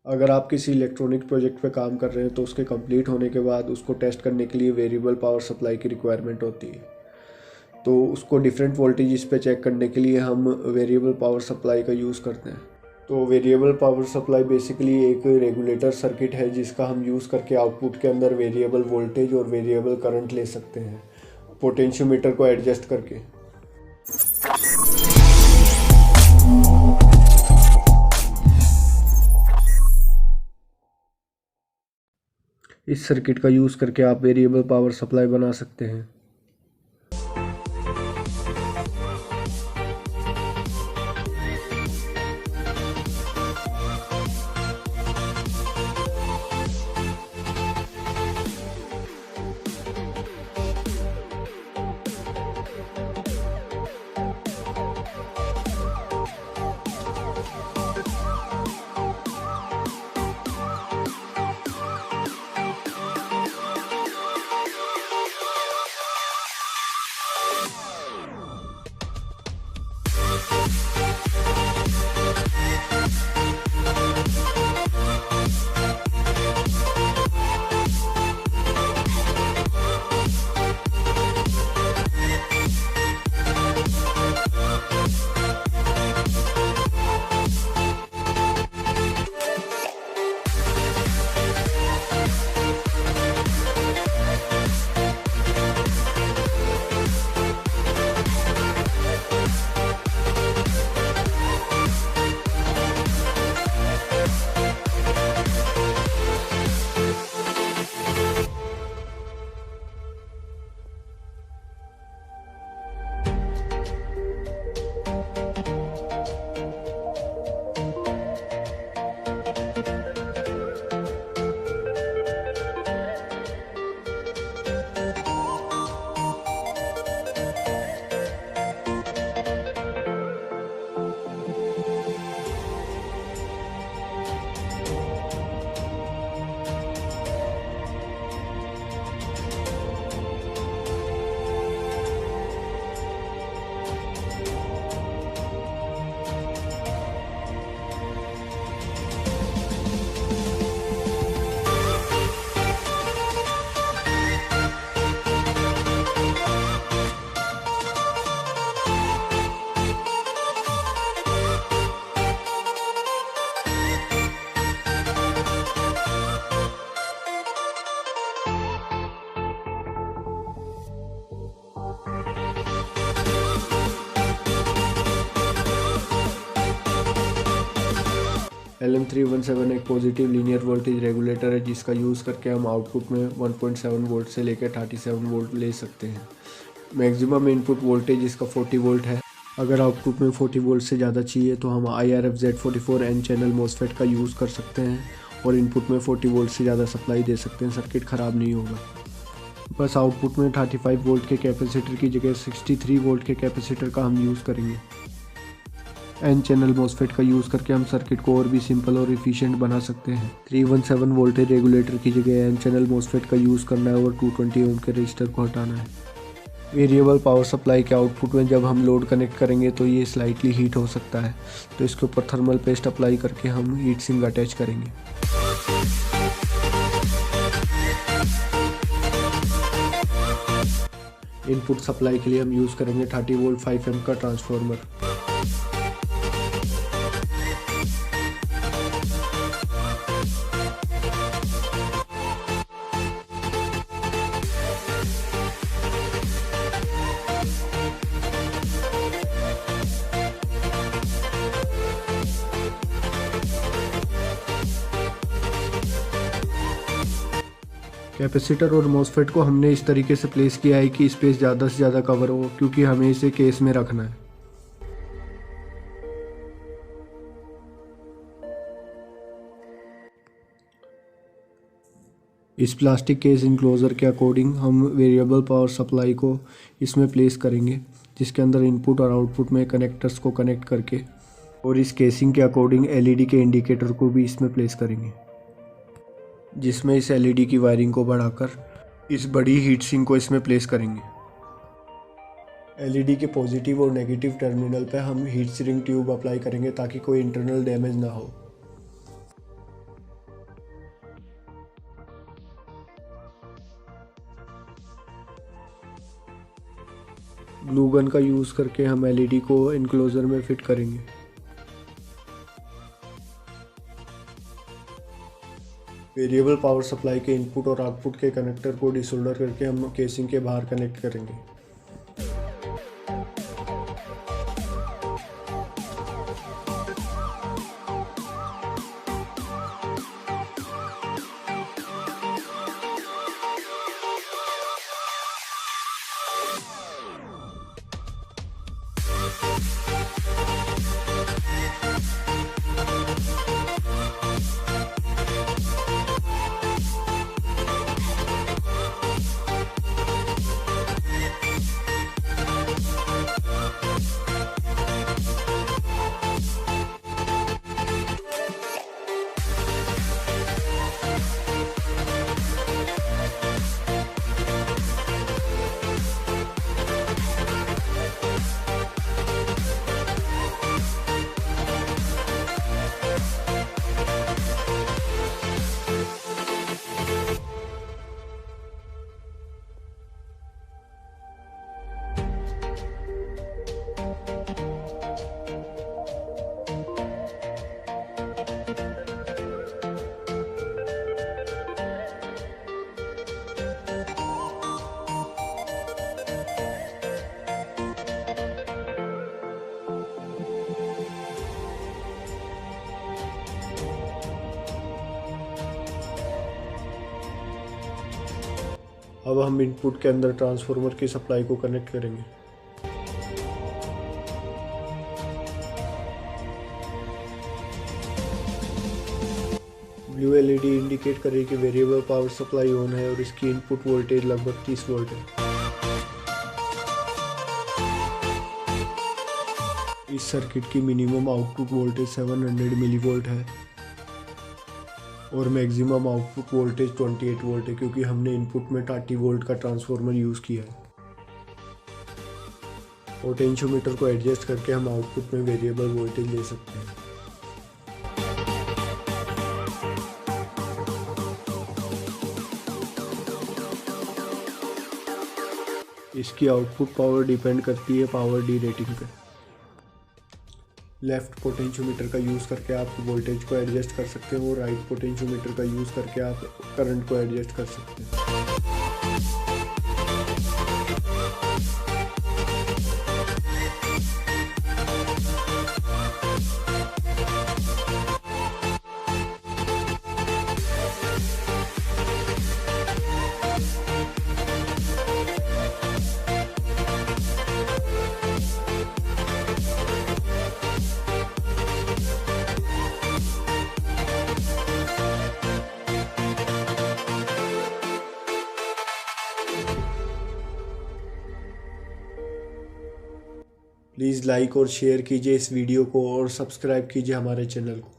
अगर आप किसी इलेक्ट्रॉनिक प्रोजेक्ट पे काम कर रहे हैं तो उसके कंप्लीट होने के बाद उसको टेस्ट करने के लिए वेरिएबल पावर सप्लाई की रिक्वायरमेंट होती है। तो उसको डिफरेंट वोल्टेज पे चेक करने के लिए हम वेरिएबल पावर सप्लाई का यूज़ करते हैं। तो वेरिएबल पावर सप्लाई बेसिकली एक रेगुलेटर सर्किट है जिसका हम यूज़ करके आउटपुट के अंदर वेरिएबल वोल्टेज और वेरिएबल करंट ले सकते हैं पोटेंशियोमीटर को एडजस्ट करके। इस सर्किट का यूज़ करके आप वेरिएबल पावर सप्लाई बना सकते हैं। LM317 एक पॉजिटिव लीनियर वोल्टेज रेगुलेटर है जिसका यूज़ करके हम आउटपुट में 1.7 वोल्ट से लेकर 37 वोल्ट ले सकते हैं। मैक्सिमम इनपुट वोल्टेज इसका 40 वोल्ट है। अगर आउटपुट में 40 वोल्ट से ज़्यादा चाहिए तो हम IRF Z44 N channel MOSFET का यूज़ कर सकते हैं और इनपुट में 40 वोल्ट से ज़्यादा सप्लाई दे सकते हैं। सर्किट ख़राब नहीं होगा। बस आउटपुट में 35 वोल्ट के कैपेसिटर की जगह 63 वोल्ट के कैपेसिटर का हम यूज़ करेंगे। N चैनल मोसफेट का यूज़ करके हम सर्किट को और भी सिंपल और इफ़िशिएंट बना सकते हैं। 317 वोल्टेज रेगुलेटर की जगह N चैनल मोसफेट का यूज़ करना है और 220 ओम के रजिस्टर को हटाना है। वेरिएबल पावर सप्लाई के आउटपुट में जब हम लोड कनेक्ट करेंगे तो ये स्लाइटली हीट हो सकता है, तो इसके ऊपर थर्मल पेस्ट अप्लाई करके हम हीट सिंक अटैच करेंगे। इनपुट सप्लाई के लिए हम यूज़ करेंगे 30 वोल्ट 5 एम का ट्रांसफार्मर। कैपेसिटर और मोसफेट को हमने इस तरीके से प्लेस किया है कि स्पेस ज़्यादा से ज़्यादा कवर हो, क्योंकि हमें इसे केस में रखना है। इस प्लास्टिक केस इनक्लोज़र के अकॉर्डिंग हम वेरिएबल पावर सप्लाई को इसमें प्लेस करेंगे, जिसके अंदर इनपुट और आउटपुट में कनेक्टर्स को कनेक्ट करके, और इस केसिंग के अकॉर्डिंग LED के इंडिकेटर को भी इसमें प्लेस करेंगे, जिसमें इस LED की वायरिंग को बढ़ाकर इस बड़ी हीट सिंक को इसमें प्लेस करेंगे। LED के पॉजिटिव और नेगेटिव टर्मिनल पर हम हीट सिंक ट्यूब अप्लाई करेंगे ताकि कोई इंटरनल डैमेज ना हो। ग्लू गन का यूज़ करके हम एलईडी को इनक्लोजर में फिट करेंगे। वेरिएबल पावर सप्लाई के इनपुट और आउटपुट के कनेक्टर को डिसोल्डर करके हम केसिंग के बाहर कनेक्ट करेंगे। अब हम इनपुट के अंदर ट्रांसफार्मर की सप्लाई को कनेक्ट करेंगे। ब्लू एलईडी इंडिकेट करे कि वेरिएबल पावर सप्लाई ऑन है और इसकी इनपुट वोल्टेज लगभग 30 वोल्ट है। इस सर्किट की मिनिमम आउटपुट वोल्टेज 700 मिलीवोल्ट है और मैक्सिमम आउटपुट वोल्टेज 28 वोल्ट है, क्योंकि हमने इनपुट में 30 वोल्ट का ट्रांसफार्मर यूज़ किया है। पोटेंशियोमीटर को एडजस्ट करके हम आउटपुट में वेरिएबल वोल्टेज ले सकते हैं। इसकी आउटपुट पावर डिपेंड करती है पावर डी रेटिंग पर। लेफ़्ट पोटेंशियोमीटर का यूज़ करके आप वोल्टेज को एडजस्ट कर सकते हो और राइट पोटेंशियोमीटर का यूज़ करके आप करंट को एडजस्ट कर सकते हैं। प्लीज़ लाइक और शेयर कीजिए इस वीडियो को और सब्सक्राइब कीजिए हमारे चैनल को।